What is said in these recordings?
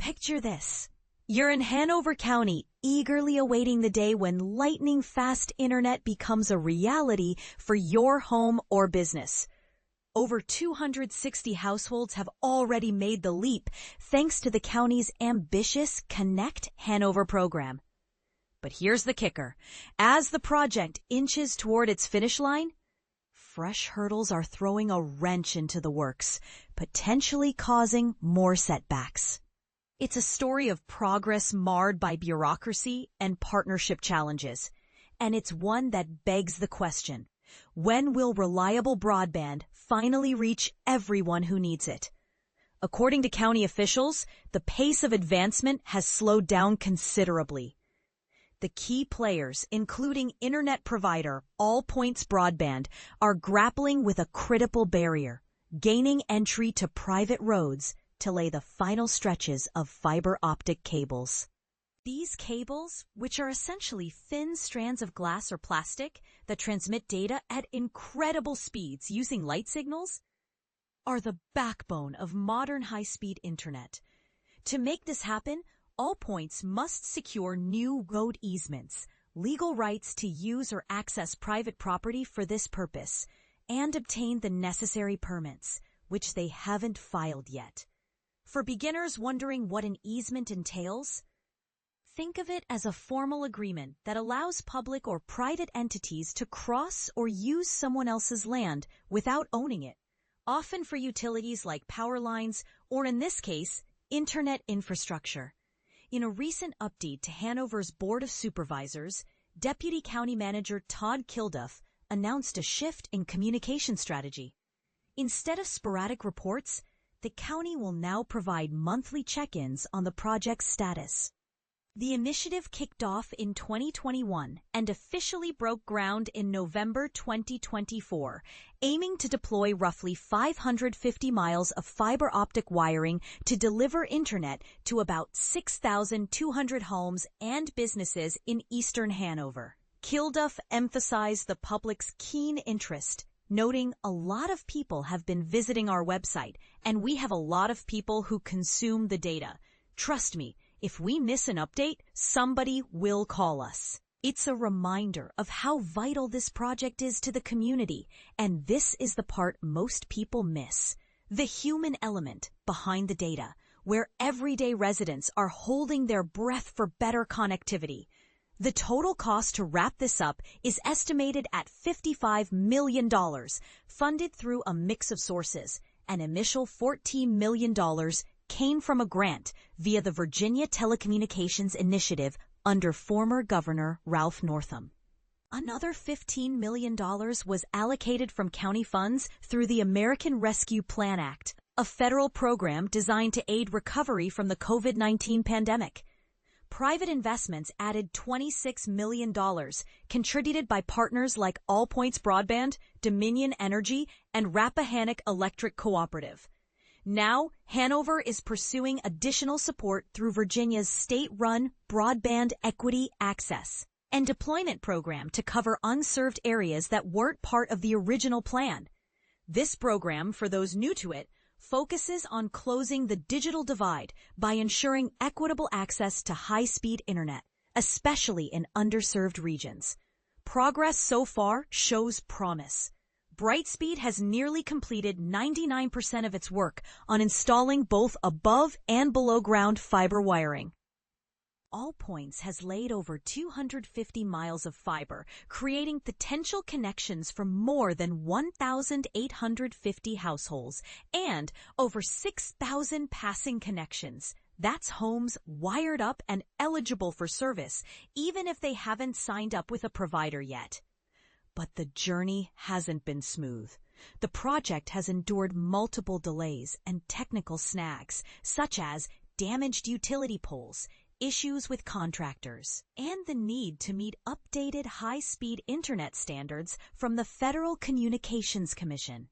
Picture this. You're in Hanover County, eagerly awaiting the day when lightning-fast internet becomes a reality for your home or business. Over 260 households have already made the leap thanks to the county's ambitious Connect Hanover program. But here's the kicker. As the project inches toward its finish line, fresh hurdles are throwing a wrench into the works, potentially causing more setbacks. It's a story of progress marred by bureaucracy and partnership challenges, and it's one that begs the question, when will reliable broadband finally reach everyone who needs it? According to county officials, the pace of advancement has slowed down considerably. The key players, including internet provider All Points Broadband, are grappling with a critical barrier, gaining entry to private roads to lay the final stretches of fiber optic cables. These cables, which are essentially thin strands of glass or plastic that transmit data at incredible speeds using light signals, are the backbone of modern high-speed internet. To make this happen, All Points must secure new road easements, legal rights to use or access private property for this purpose, and obtain the necessary permits, which they haven't filed yet. For beginners wondering what an easement entails, think of it as a formal agreement that allows public or private entities to cross or use someone else's land without owning it, often for utilities like power lines or, in this case, internet infrastructure. In a recent update to Hanover's Board of Supervisors, Deputy County Manager Todd Kilduff announced a shift in communication strategy. Instead of sporadic reports, the county will now provide monthly check-ins on the project's status. The initiative kicked off in 2021 and officially broke ground in November 2024, aiming to deploy roughly 550 miles of fiber optic wiring to deliver internet to about 6,200 homes and businesses in eastern Hanover. Kilduff emphasized the public's keen interest, noting a lot of people have been visiting our website, and we have a lot of people who consume the data. Trust me, if we miss an update, somebody will call us. It's a reminder of how vital this project is to the community, and this is the part most people miss. The human element behind the data, where everyday residents are holding their breath for better connectivity. The total cost to wrap this up is estimated at $55 million, funded through a mix of sources. An initial $14 million came from a grant via the Virginia Telecommunications Initiative under former Governor Ralph Northam. Another $15 million was allocated from county funds through the American Rescue Plan Act, a federal program designed to aid recovery from the COVID-19 pandemic. Private investments added $26 million, contributed by partners like All Points Broadband, Dominion Energy, and Rappahannock Electric Cooperative. Now, Hanover is pursuing additional support through Virginia's state-run Broadband Equity Access and Deployment Program to cover unserved areas that weren't part of the original plan. This program, for those new to it, focuses on closing the digital divide by ensuring equitable access to high-speed internet, especially in underserved regions. Progress so far shows promise. Brightspeed has nearly completed 99% of its work on installing both above and below ground fiber wiring. All Points has laid over 250 miles of fiber, creating potential connections for more than 1,850 households and over 6,000 passing connections. That's homes wired up and eligible for service, even if they haven't signed up with a provider yet. But the journey hasn't been smooth. The project has endured multiple delays and technical snags, such as damaged utility poles, issues with contractors, and the need to meet updated high-speed internet standards from the Federal Communications Commission.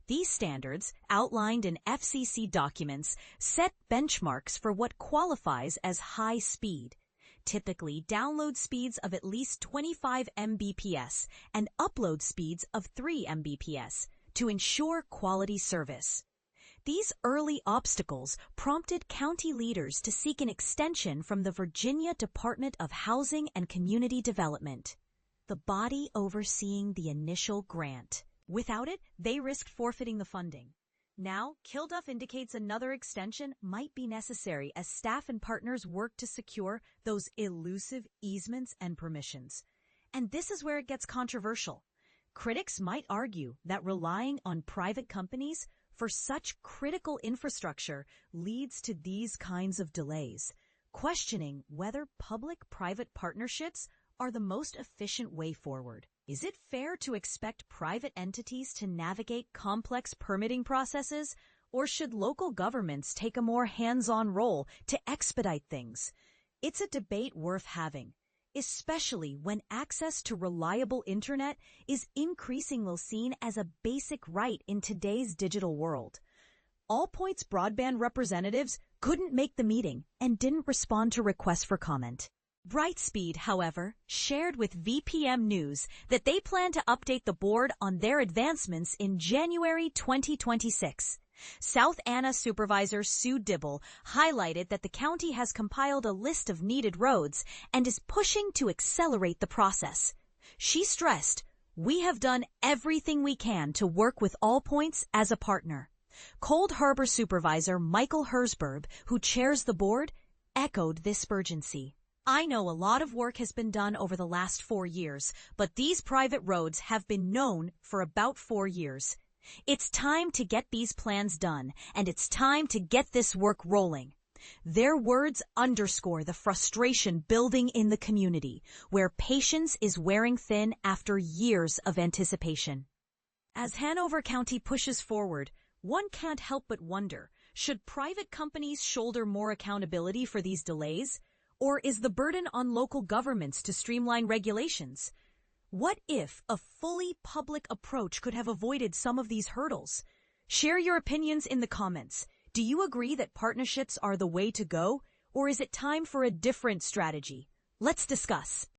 These standards, outlined in FCC documents, set benchmarks for what qualifies as high speed, typically download speeds of at least 25 Mbps and upload speeds of 3 Mbps to ensure quality service. These early obstacles prompted county leaders to seek an extension from the Virginia Department of Housing and Community Development, the body overseeing the initial grant. Without it, they risked forfeiting the funding. Now, Kilduff indicates another extension might be necessary as staff and partners work to secure those elusive easements and permissions. And this is where it gets controversial. Critics might argue that relying on private companies for such critical infrastructure leads to these kinds of delays, questioning whether public-private partnerships are the most efficient way forward. Is it fair to expect private entities to navigate complex permitting processes, or should local governments take a more hands-on role to expedite things? It's a debate worth having, especially when access to reliable internet is increasingly seen as a basic right in today's digital world. Allpoint's broadband representatives couldn't make the meeting and didn't respond to requests for comment. Brightspeed, however, shared with VPM News that they plan to update the board on their advancements in January 2026. South Anna Supervisor Sue Dibble highlighted that the county has compiled a list of needed roads and is pushing to accelerate the process. She stressed, "We have done everything we can to work with Allpoints as a partner." Cold Harbor Supervisor Michael Hersberg, who chairs the board, echoed this urgency. "I know a lot of work has been done over the last 4 years, but these private roads have been known for about 4 years. It's time to get these plans done, and it's time to get this work rolling." Their words underscore the frustration building in the community, where patience is wearing thin after years of anticipation. As Hanover County pushes forward, one can't help but wonder, should private companies shoulder more accountability for these delays? Or is the burden on local governments to streamline regulations? What if a fully public approach could have avoided some of these hurdles? Share your opinions in the comments. Do you agree that partnerships are the way to go, or is it time for a different strategy? Let's discuss.